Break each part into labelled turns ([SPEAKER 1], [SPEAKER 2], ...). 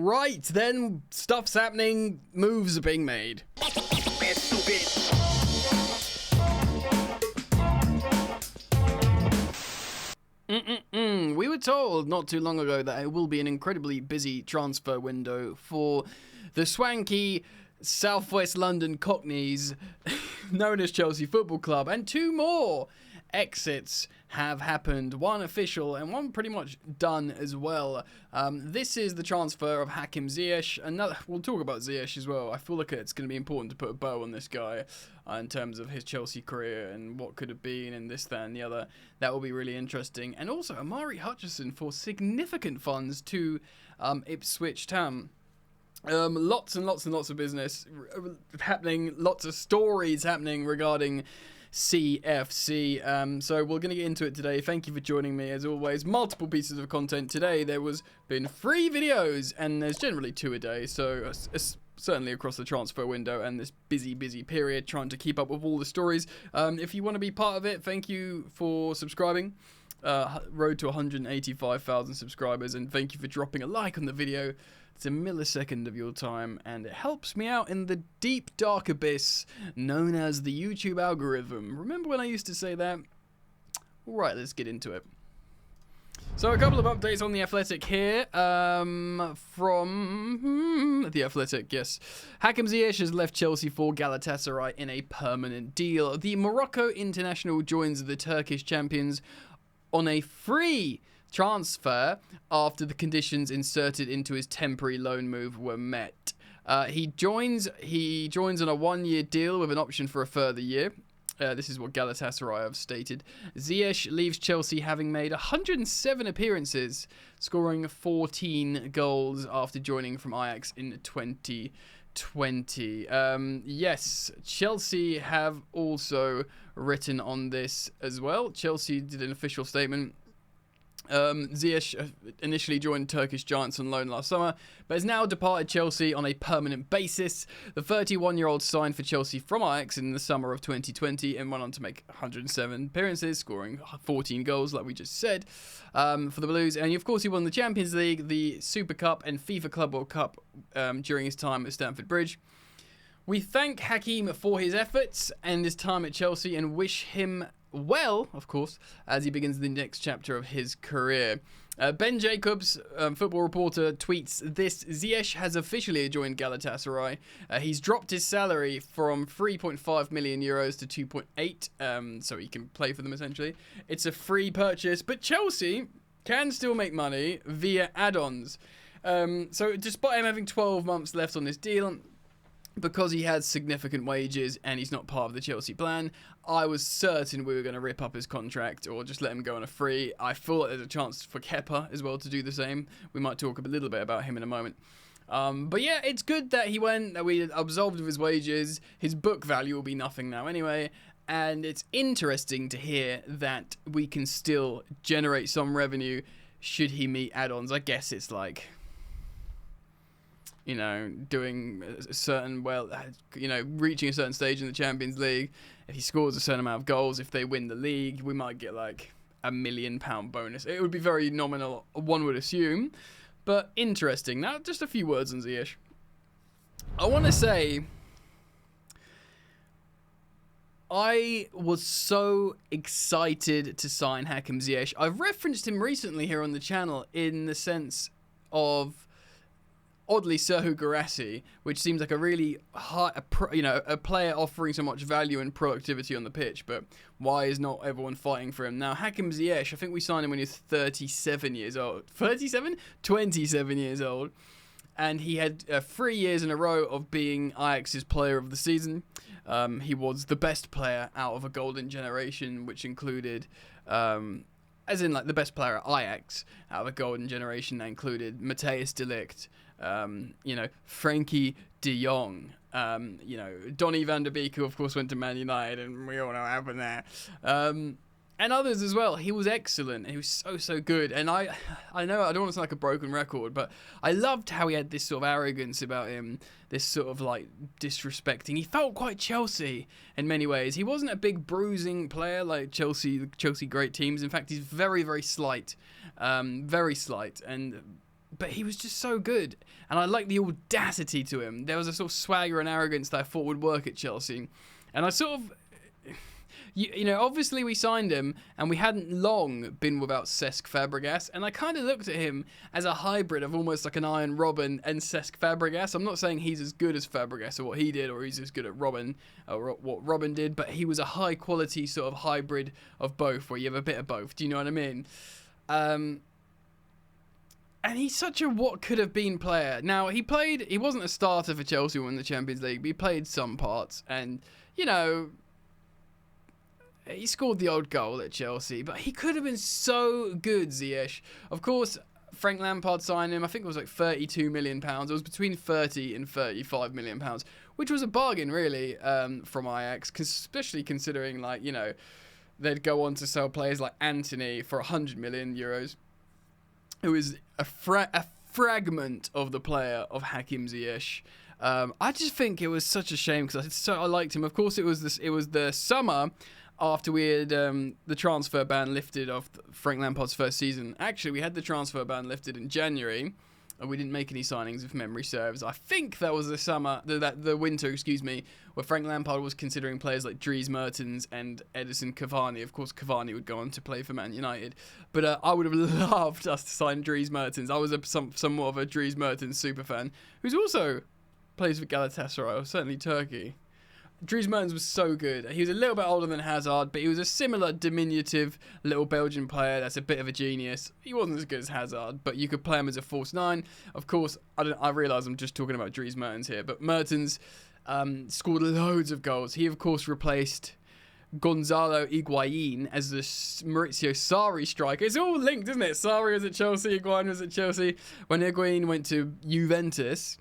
[SPEAKER 1] right, then stuff's happening, moves are being made. We were told not too long ago that it will be an incredibly busy transfer window for the swanky Southwest London Cockneys known as Chelsea Football Club, and two more exits have happened, one official and one pretty much done as well. This is the transfer of Hakim Ziyech. We'll talk about Ziyech as well. I feel like it's going to be important to put a bow on this guy in terms of his Chelsea career and what could have been and this, that and the other. That will be really interesting. And also Omari Hutchinson for significant funds to Ipswich Town. Lots and lots and lots of business happening, lots of stories happening regarding CFC. So we're going to get into it today. Thank you for joining me as always. Multiple pieces of content today. There was been 3 videos and there's generally 2 a day. So certainly across the transfer window and this busy period trying to keep up with all the stories. If you want to be part of it, thank you for subscribing. Road to 185,000 subscribers, and thank you for dropping a like on the video. It's a millisecond of your time, and it helps me out in the deep, dark abyss known as the YouTube algorithm. Remember when I used to say that? Alright, let's get into it. So a couple of updates on The Athletic here. From The Athletic, yes. Hakim Ziyech has left Chelsea for Galatasaray in a permanent deal. The Morocco international joins the Turkish champions on a free transfer after the conditions inserted into his temporary loan move were met. He joins on a 1-year deal with an option for a further year. This is what Galatasaray have stated. Ziyech leaves Chelsea having made 107 appearances, scoring 14 goals after joining from Ajax in 2020. Yes, Chelsea have also written on this as well. Chelsea did an official statement. Ziyech initially joined Turkish Giants on loan last summer, but has now departed Chelsea on a permanent basis. The 31-year-old signed for Chelsea from Ajax in the summer of 2020 and went on to make 107 appearances, scoring 14 goals, like we just said, for the Blues. And of course, he won the Champions League, the Super Cup, and FIFA Club World Cup during his time at Stamford Bridge. We thank Hakim for his efforts and his time at Chelsea and wish him well, of course, as he begins the next chapter of his career. Ben Jacobs, football reporter, tweets this: Ziyech has officially joined Galatasaray. He's dropped his salary from 3.5 million euros to 2.8, so he can play for them essentially. It's a free purchase, but Chelsea can still make money via add-ons. So despite him having 12 months left on this deal, because he has significant wages and he's not part of the Chelsea plan, I was certain we were going to rip up his contract or just let him go on a free. I feel like there's a chance for Kepa as well to do the same. We might talk a little bit about him in a moment. But yeah, it's good that he went, that we absolved of his wages. His book value will be nothing now anyway. And it's interesting to hear that we can still generate some revenue should he meet add-ons. I guess it's like, you know, doing a certain, reaching a certain stage in the Champions League. If he scores a certain amount of goals, if they win the league, we might get like £1 million bonus. It would be very nominal, one would assume, but interesting. Now, just a few words on Ziyech. I want to say, I was so excited to sign Hakim Ziyech. I've referenced him recently here on the channel in the sense of, oddly, Serhu Guirassy, which seems like a really high, a player offering so much value and productivity on the pitch, but why is not everyone fighting for him? Now, Hakim Ziyech, I think we signed him when he was 37 years old. 37? 27 years old. And he had 3 years in a row of being Ajax's player of the season. He was the best player out of a golden generation, which included, as in like the best player at Ajax out of a golden generation, that included Matthijs de Ligt, Frankie de Jong, Donny van der Beek, who of course went to Man United, and we all know what happened there, and others as well. He was excellent. He was so good, and I know I don't want to sound like a broken record, but I loved how he had this sort of arrogance about him, this sort of like disrespecting. He felt quite Chelsea in many ways. He wasn't a big bruising player like Chelsea great teams. In fact, he's very slight, and But he was just so good. And I like the audacity to him. There was a sort of swagger and arrogance that I thought would work at Chelsea. And I sort of... obviously we signed him and we hadn't long been without Cesc Fabregas, and I kind of looked at him as a hybrid of almost like an Iron Robben and Cesc Fabregas. I'm not saying he's as good as Fabregas or what he did, or he's as good at Robben or what Robben did, but he was a high quality sort of hybrid of both, where you have a bit of both. Do you know what I mean? And he's such a what could have been player. Now, he wasn't a starter for Chelsea when the Champions League, but he played some parts, and he scored the odd goal at Chelsea, but he could have been so good, Ziyech. Of course, Frank Lampard signed him. I think it was like £32 million. It was between 30 and £35 million, which was a bargain, really, from Ajax, especially considering, they'd go on to sell players like Antony for €100 million, who is a fragment of the player of Hakim Ziyech. I just think it was such a shame because I liked him. Of course, it was the summer after we had the transfer ban lifted off Frank Lampard's first season. Actually, we had the transfer ban lifted in January, and we didn't make any signings, if memory serves. I think that was the winter, where Frank Lampard was considering players like Dries Mertens and Edison Cavani. Of course, Cavani would go on to play for Man United, but I would have loved us to sign Dries Mertens. I was somewhat of a Dries Mertens superfan, who's also plays for Galatasaray, or certainly Turkey. Dries Mertens was so good. He was a little bit older than Hazard, but he was a similar diminutive little Belgian player that's a bit of a genius. He wasn't as good as Hazard, but you could play him as a false nine. Of course, I realise I'm just talking about Dries Mertens here, but Mertens scored loads of goals. He, of course, replaced Gonzalo Higuain as the Maurizio Sarri striker. It's all linked, isn't it? Sarri was at Chelsea, Higuain was at Chelsea. When Higuain went to Juventus,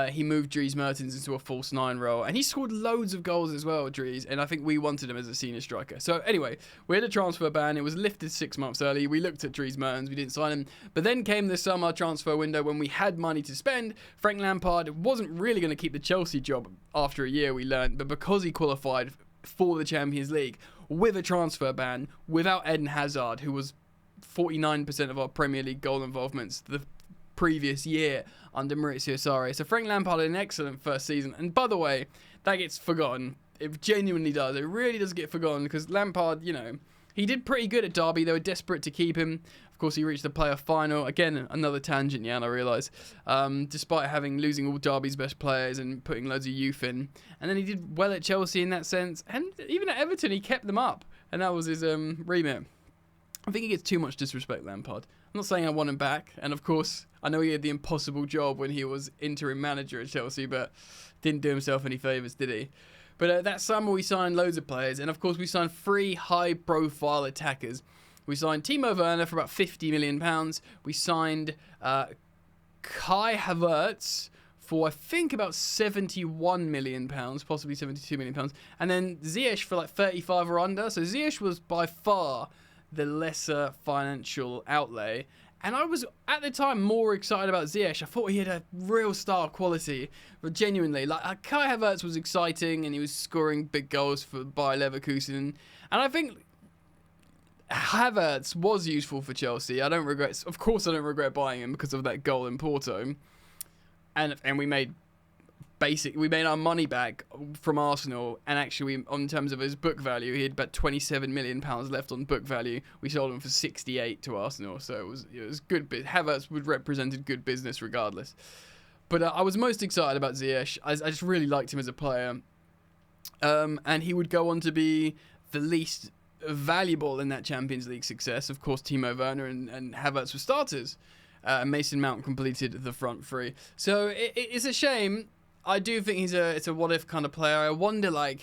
[SPEAKER 1] he moved Dries Mertens into a false nine role, and he scored loads of goals as well, Dries, and I think we wanted him as a senior striker. So anyway, we had a transfer ban. It was lifted 6 months early. We looked at Dries Mertens. We didn't sign him. But then came the summer transfer window when we had money to spend. Frank Lampard wasn't really going to keep the Chelsea job after a year, we learned, but because he qualified for the Champions League with a transfer ban, without Eden Hazard, who was 49% of our Premier League goal involvements the previous year under Maurizio Sarri. So Frank Lampard had an excellent first season. And by the way, that gets forgotten. It genuinely does. It really does get forgotten because Lampard, he did pretty good at Derby. They were desperate to keep him. Of course, he reached the playoff final. Again, another tangent, Jan, I realise. Despite losing all Derby's best players and putting loads of youth in. And then he did well at Chelsea in that sense. And even at Everton, he kept them up. And that was his remit. I think he gets too much disrespect, Lampard. I'm not saying I want him back. And of course, I know he had the impossible job when he was interim manager at Chelsea, but didn't do himself any favours, did he? But that summer we signed loads of players, and of course we signed 3 high-profile attackers. We signed Timo Werner for about £50 million. We signed Kai Havertz for, I think, about £71 million, possibly £72 million. And then Ziyech for like 35 or under. So Ziyech was by far the lesser financial outlay. And I was, at the time, more excited about Ziyech. I thought he had a real star quality. But genuinely, Kai Havertz was exciting and he was scoring big goals for Bayer Leverkusen. And I think Havertz was useful for Chelsea. Of course I don't regret buying him because of that goal in Porto. And we made our money back from Arsenal, and actually, in terms of his book value, he had about £27 million left on book value. We sold him for 68 to Arsenal, so it was good. Havertz would represented good business regardless. But I was most excited about Ziyech. I just really liked him as a player, and he would go on to be the least valuable in that Champions League success. Of course, Timo Werner and Havertz were starters. Mason Mount completed the front three, so it's a shame. I do think it's a what if kind of player. I wonder, I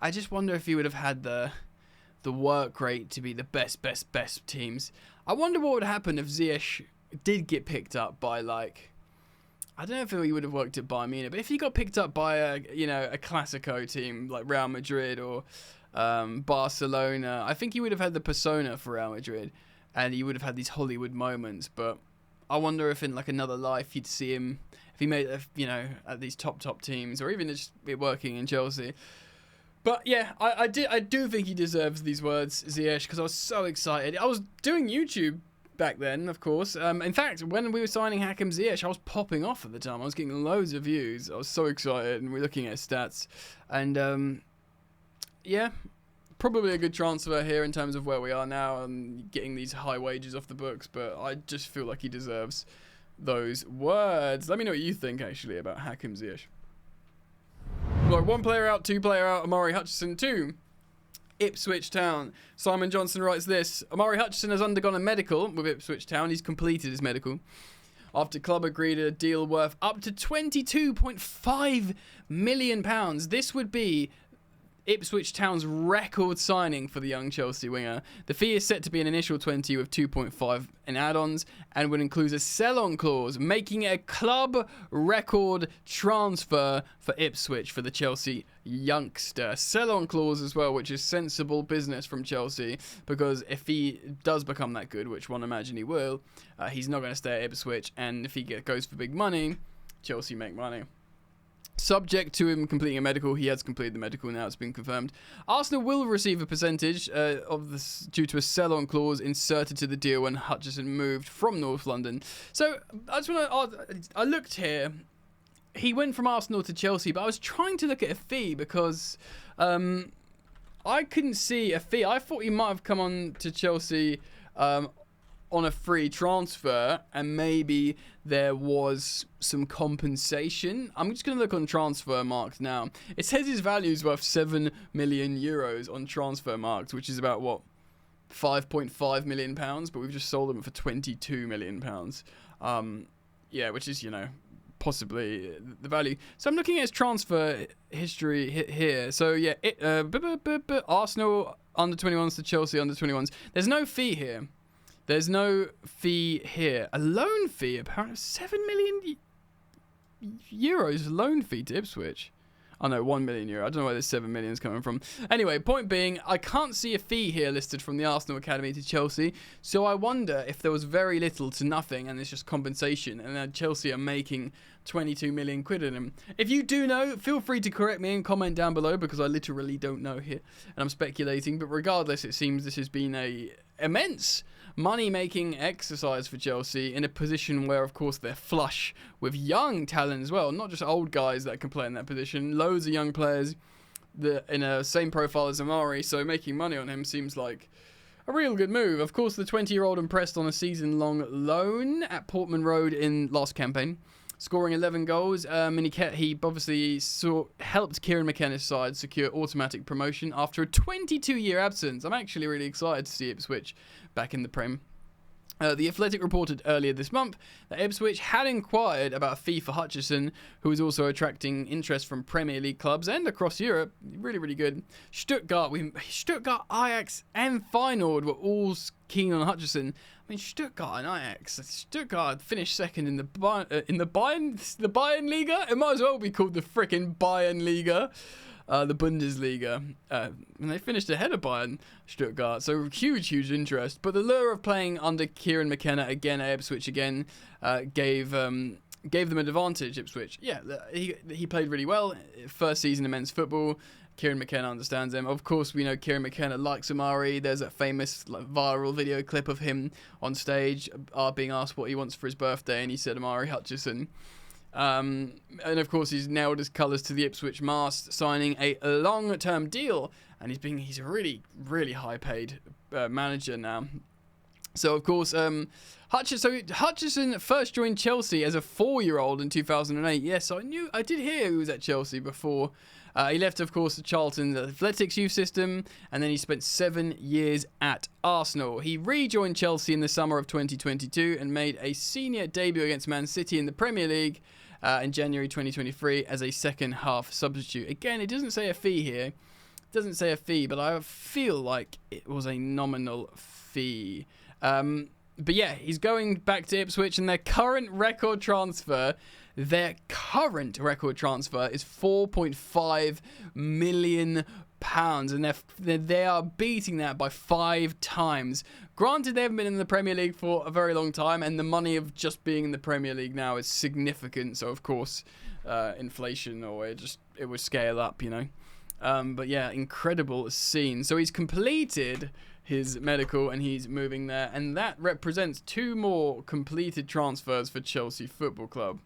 [SPEAKER 1] just wonder if he would have had the work rate to be the best teams. I wonder what would happen if Ziyech did get picked up by I don't know if he would have worked at Bayern Munich, but if he got picked up by a Clasico team like Real Madrid or Barcelona, I think he would have had the persona for Real Madrid, and he would have had these Hollywood moments. But I wonder if in another life you'd see him. If he made, at these top teams, or even just working in Chelsea. But yeah, I do think he deserves these words, Ziyech, because I was so excited. I was doing YouTube back then, of course. In fact, when we were signing Hakim Ziyech, I was popping off at the time. I was getting loads of views. I was so excited, and we're looking at his stats. And, yeah, probably a good transfer here in terms of where we are now and getting these high wages off the books, but I just feel like he deserves those words. Let me know what you think, actually, about Hakim Ziyech. Right, 1 player out, 2 player out, Omari Hutchinson, 2. Ipswich Town. Simon Johnson writes this: Omari Hutchinson has undergone a medical with Ipswich Town. He's completed his medical after club agreed a deal worth up to £22.5 million. This would be Ipswich Town's record signing for the young Chelsea winger. The fee is set to be an initial 20 with 2.5 in add-ons and would include a sell-on clause, making it a club record transfer for Ipswich for the Chelsea youngster. Sell-on clause as well, which is sensible business from Chelsea, because if he does become that good, which one imagine he will, he's not going to stay at Ipswich, and if he goes for big money, Chelsea make money. Subject to him completing a medical, he has completed the medical now, it's been confirmed. Arsenal will receive a percentage of this due to a sell-on clause inserted to the deal when Hutchinson moved from North London. So I just want to, I looked here. He went from Arsenal to Chelsea, but I was trying to look at a fee because I couldn't see a fee. I thought he might have come on to Chelsea on a free transfer, and maybe there was some compensation. I'm just going to look on Transfermarkt now. It says his value is worth €7 million on Transfermarkt, which is about, what, £5.5 million, but we've just sold him for £22 million. Yeah, which is, you know, possibly the value. So I'm looking at his transfer history here. So, yeah, Arsenal under 21s to Chelsea under 21s. There's no fee here. There's no fee here. A loan fee, apparently. €7 million loan fee to Ipswich. Oh no, €1 million. I don't know where this 7 million is coming from. Anyway, point being, I can't see a fee here listed from the Arsenal Academy to Chelsea. So I wonder if there was very little to nothing and it's just compensation, and then Chelsea are making 22 million quid in him. If you do know, feel free to correct me and comment down below, because I literally don't know here and I'm speculating. But regardless, it seems this has been a immense money-making exercise for Chelsea in a position where, of course, they're flush with young talent as well, not just old guys that can play in that position. Loads of young players that in a same profile as Omari, so making money on him seems like a real good move. Of course, the 20-year-old impressed on a season-long loan at Portman Road in last campaign, scoring 11 goals, and he obviously helped Kieran McKenna's side secure automatic promotion after a 22-year absence. I'm actually really excited to see Ipswich back in the Prem. The Athletic reported earlier this month that Ipswich had inquired about a fee for Hutchinson, who is also attracting interest from Premier League clubs and across Europe. Really, really good. Stuttgart, Ajax, and Feyenoord were all keen on Hutchinson. I mean, Stuttgart and Ajax. Stuttgart finished second in the Bayernliga. It might as well be called the frickin' Bayernliga. The Bundesliga, and they finished ahead of Bayern, Stuttgart, so huge interest. But the lure of playing under Kieran McKenna again at Ipswich again gave them an advantage. Ipswich, yeah, he played really well. First season in men's football. Kieran McKenna understands him. Of course, we know Kieran McKenna likes Omari. There's a famous viral video clip of him on stage being asked what he wants for his birthday, and he said Omari Hutchinson. And of course, he's nailed his colours to the Ipswich mast, signing a long-term deal, and he's a really, really high-paid manager now. So of course, Hutchinson first joined Chelsea as a 4-year-old in 2008. Yes, I did hear he was at Chelsea before. He left, of course, the Charlton Athletics youth system, and then he spent 7 years at Arsenal. He rejoined Chelsea in the summer of 2022 and made a senior debut against Man City in the Premier League in January 2023 as a second-half substitute. Again, it doesn't say a fee here. It doesn't say a fee, but I feel like it was a nominal fee. But yeah, he's going back to Ipswich, and their current record transfer is £4.5 million, and they are beating that by 5 times. Granted, they haven't been in the Premier League for a very long time, and the money of just being in the Premier League now is significant. So of course, inflation or it would scale up, you know. But yeah, incredible scene. So he's completed his medical and he's moving there. And that represents 2 more completed transfers for Chelsea Football Club.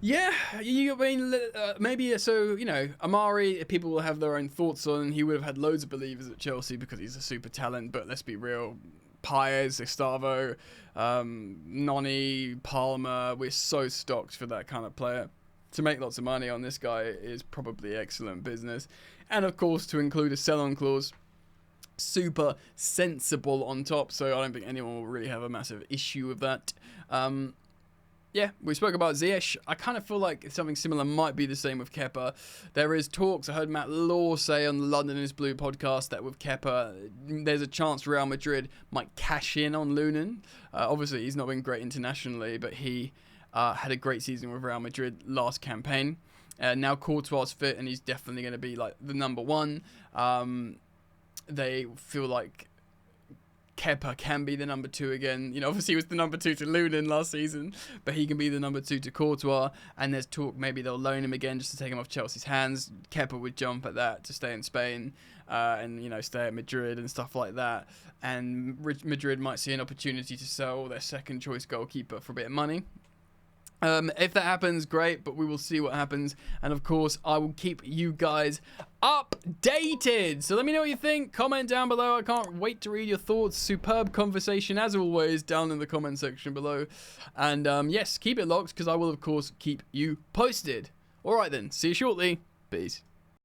[SPEAKER 1] Yeah, I mean, maybe, so, you know, Omari, people will have their own thoughts on. He would have had loads of believers at Chelsea because he's a super talent, but let's be real. Paez, Gustavo, Noni, Palmer, we're so stocked for that kind of player. To make lots of money on this guy is probably excellent business. And, of course, to include a sell-on clause, super sensible on top, so I don't think anyone will really have a massive issue with that. Yeah, we spoke about Ziyech. I kind of feel like something similar might be the same with Kepa. There is talks, I heard Matt Law say on the London is Blue podcast that with Kepa, there's a chance Real Madrid might cash in on Lunin. Obviously, he's not been great internationally, but he had a great season with Real Madrid last campaign. Now Courtois fit, and he's definitely going to be like the number 1. They feel like Kepa can be the number 2 again. You know, obviously he was the number 2 to Lunin last season, but he can be the number 2 to Courtois. And there's talk maybe they'll loan him again just to take him off Chelsea's hands. Kepa would jump at that to stay in Spain and, you know, stay at Madrid and stuff like that. And Madrid might see an opportunity to sell their second choice goalkeeper for a bit of money. If that happens, great, but we will see what happens. And of course, I will keep you guys updated. So let me know what you think. Comment down below. I can't wait to read your thoughts. Superb conversation, as always, down in the comment section below. And yes, keep it locked, because I will, of course, keep you posted. All right then, see you shortly. Peace.